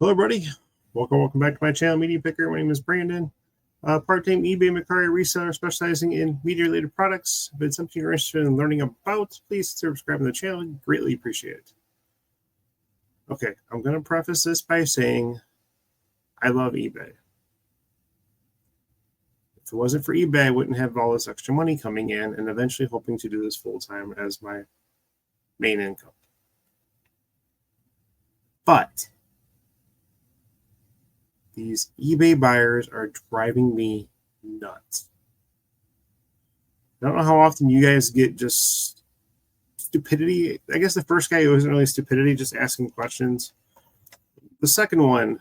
Hello, everybody. Welcome back to my channel, Media Picker. My name is Brandon, part-time eBay Macari reseller specializing in media-related products. If it's something you're interested in learning about, please subscribe to the channel. Greatly appreciate it. Okay, I'm going to preface this by saying I love eBay. If it wasn't for eBay, I wouldn't have all this extra money coming in and eventually hoping to do this full-time as my main income. But these eBay buyers are driving me nuts. I don't know how often you guys get just stupidity. I guess the first guy wasn't really stupidity, just asking questions. The second one,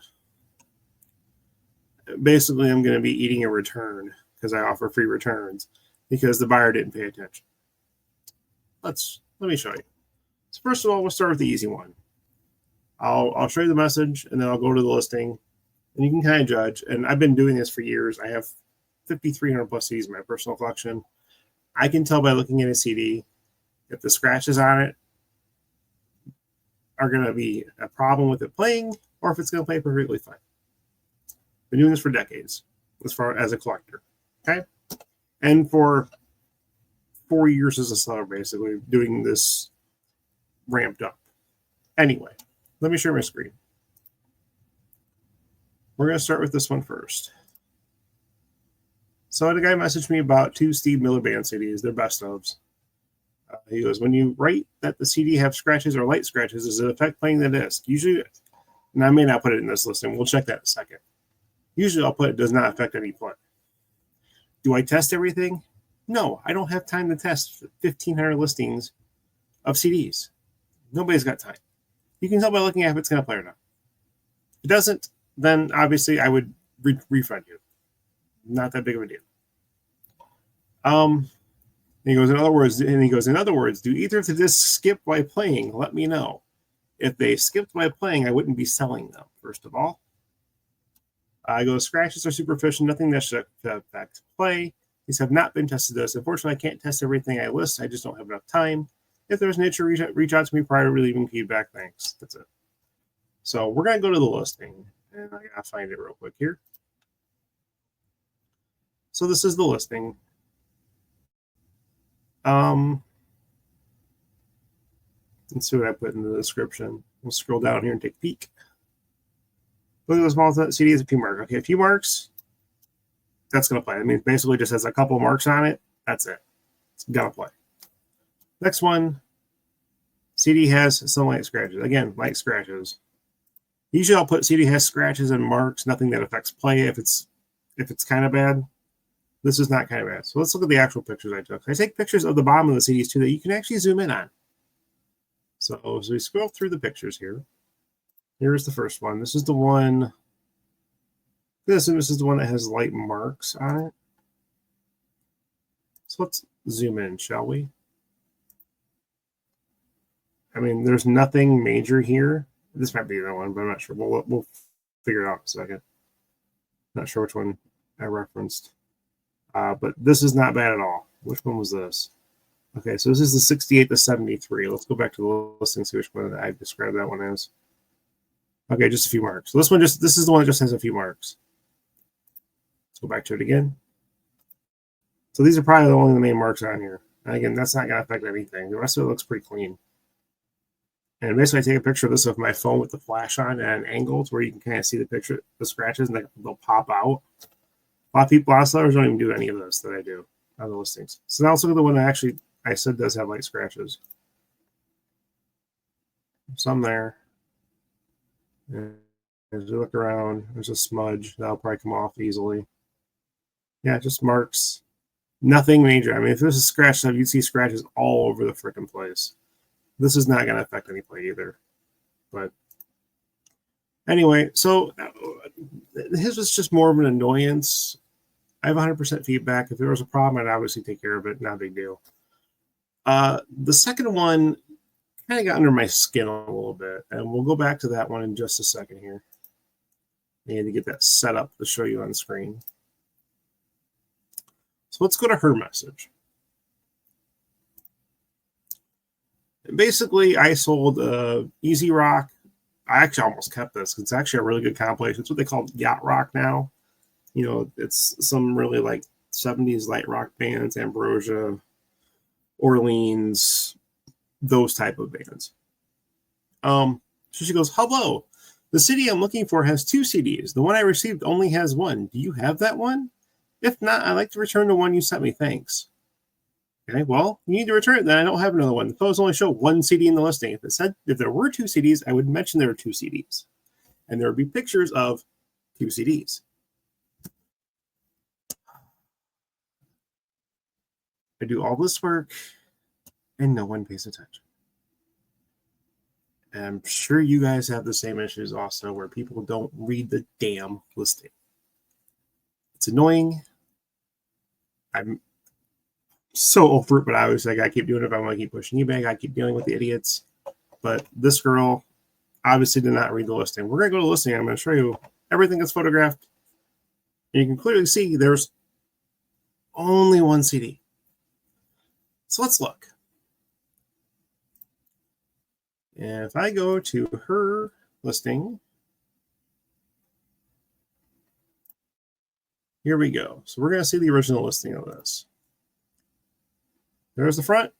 basically I'm going to be eating a return because I offer free returns because the buyer didn't pay attention. Let me show you. So first of all, we'll start with the easy one. I'll show you the message and then I'll go to the listing. And you can kind of judge. And I've been doing this for years. I have 5,300 plus CDs in my personal collection. I can tell by looking at a CD if the scratches on it are going to be a problem with it playing or if it's going to play perfectly fine. Been doing this for decades as far as a collector. Okay. And for 4 years as a seller, basically doing this ramped up. Anyway, let me share my screen. We're going to start with this one first. So the guy messaged me about 2 Steve Miller Band CDs. They're best ofs. He goes, when you write that the CD have scratches or light scratches, does it affect playing the disc? Usually, and I may not put it in this listing. We'll check that in a second. Usually I'll put it does not affect any play. Do I test everything? No, I don't have time to test 1,500 listings of CDs. Nobody's got time. You can tell by looking at if it's going to play or not. If it doesn't, then obviously I would refund you. Not that big of a deal. He goes, in other words, do either of the discs skip while playing? Let me know. If they skipped while playing, I wouldn't be selling them, first of all. I go, scratches are superficial, nothing that should affect play. These have not been tested this. Unfortunately, I can't test everything I list. I just don't have enough time. If there's an issue, reach out to me prior to leaving feedback. Thanks. That's it. So we're going to go to the listing. And I gotta find it real quick here. So this is the listing. Let's see what I put in the description. We'll scroll down here and take a peek. Look at the small CD has a few marks. Okay, a few marks. That's gonna play. I mean, it basically just has a couple marks on it. That's it. It's gonna play. Next one. CD has some light scratches. Again, light scratches. Usually I'll put CD has scratches and marks, nothing that affects play if it's kind of bad. This is not kind of bad. So let's look at the actual pictures I took. I take pictures of the bottom of the CDs too that you can actually zoom in on. So as we scroll through the pictures here, here's the first one. This is the one. This is the one that has light marks on it. So let's zoom in, shall we? I mean, there's nothing major here. This might be the one, but I'm not sure. We'll figure it out in a second. Not sure which one I referenced. But this is not bad at all. Which one was this? Okay, so this is the 68 to 73. Let's go back to the listing and see which one I described that one as. Okay, just a few marks. So this is the one that just has a few marks. Let's go back to it again. So these are probably only the main marks on here. And again, that's not going to affect anything. The rest of it looks pretty clean. And basically, I take a picture of this with my phone with the flash on at an angle to where you can kind of see the picture, the scratches, and they'll pop out. A lot of sellers don't even do any of this that I do on the listings. So now let's look at the one that I said does have light scratches. Some there. And as you look around, there's a smudge. That'll probably come off easily. Yeah, just marks. Nothing major. I mean, if this is scratched up, you'd see scratches all over the freaking place. This is not going to affect any play either. But anyway, so his was just more of an annoyance. I have 100% feedback. If there was a problem, I'd obviously take care of it. Not a big deal. The second one kind of got under my skin a little bit. And we'll go back to that one in just a second here. I need to get that set up to show you on screen. So let's go to her message. Basically, I sold Easy Rock I actually almost kept this. It's actually a really good compilation. It's what they call yacht rock now. You know, it's some really like 70s light rock bands, Ambrosia, Orleans, those type of bands. So she goes, hello. The CD I'm looking for has 2 CDs. The one I received only has 1. Do you have that one? If not, I'd like to return the one you sent me. Thanks. Okay, well, you need to return it. Then I don't have another one. The photos only show 1 CD in the listing. If there were 2 CDs, I would mention there were 2 CDs. And there would be pictures of 2 CDs. I do all this work and no one pays attention. And I'm sure you guys have the same issues also where people don't read the damn listing. It's annoying. I'm so over it, but I was like, I keep doing it if I want to keep pushing eBay. I keep dealing with the idiots. But this girl obviously did not read the listing. We're going to go to the listing. I'm going to show you everything that's photographed. And you can clearly see there's only 1 CD. So let's look. And if I go to her listing, here we go. So we're going to see the original listing of this. There's the front.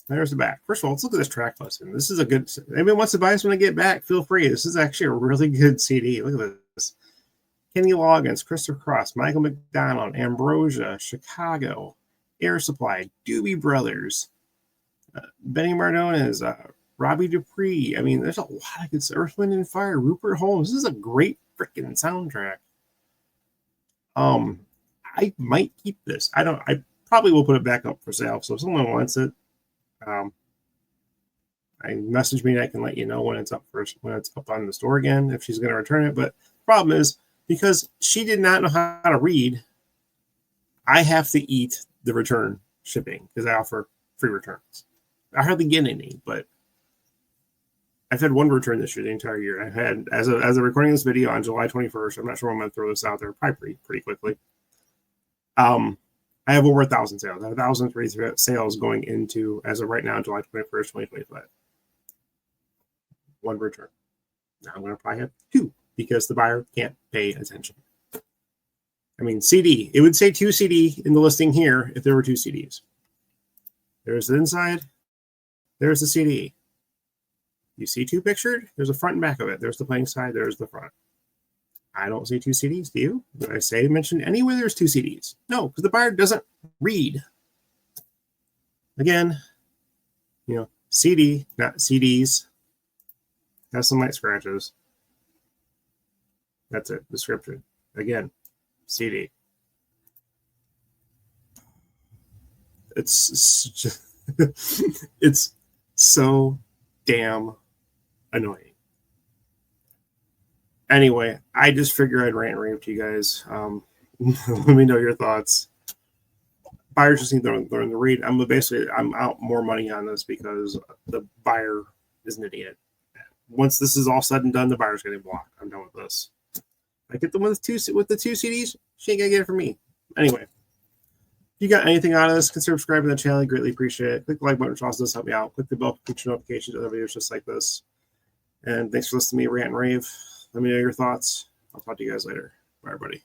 There's the back. First of all, let's look at this track listing. This is a good. Anybody wants to buy this when I get back, feel free. This is actually a really good CD. Look at this. Kenny Loggins, Christopher Cross, Michael McDonald, Ambrosia, Chicago, Air Supply, Doobie Brothers, Benny Mardones, Robbie Dupree. I mean, there's a lot of good stuff. Earth, Wind, and Fire, Rupert Holmes. This is a great freaking soundtrack. I might keep this. I probably will put it back up for sale. So if someone wants it, I message me and I can let you know when it's up on the store again, if she's going to return it. But the problem is, because she did not know how to read, I have to eat the return shipping because I offer free returns. I hardly get any, but I've had 1 return this year, the entire year. I've had, as of recording this video on July 21st, I'm not sure when I'm going to throw this out there, probably pretty quickly. I have over 1,000 sales. I have 1,003 sales going into, as of right now, July 21st, 2025. 1 return. Now I'm going to probably have 2 because the buyer can't pay attention. I mean, CD. It would say 2 CD in the listing here if there were 2 CDs. There's the inside. There's the CD. You see 2 pictured? There's a front and back of it. There's the playing side. There's the front. I don't see 2 CDs. Do you? Did I mention anywhere there's 2 CDs? No, because the buyer doesn't read. Again, CD, not CDs. Has some light scratches. That's it. Description. Again, CD. It's just, it's so damn annoying. Anyway, I just figured I'd rant and rave to you guys. Let me know your thoughts. Buyers just need to learn to read. I'm out more money on this because the buyer is an idiot. Once this is all said and done, the buyer's getting blocked. I'm done with this. I get the one with the 2 CDs. She ain't gonna get it from me. Anyway, if you got anything out of this, consider subscribing to the channel. I greatly appreciate it. Click the like button, which also does help me out. Click the bell for future notifications of other videos just like this. And thanks for listening to me rant and rave. Let me know your thoughts. I'll talk to you guys later. Bye, everybody.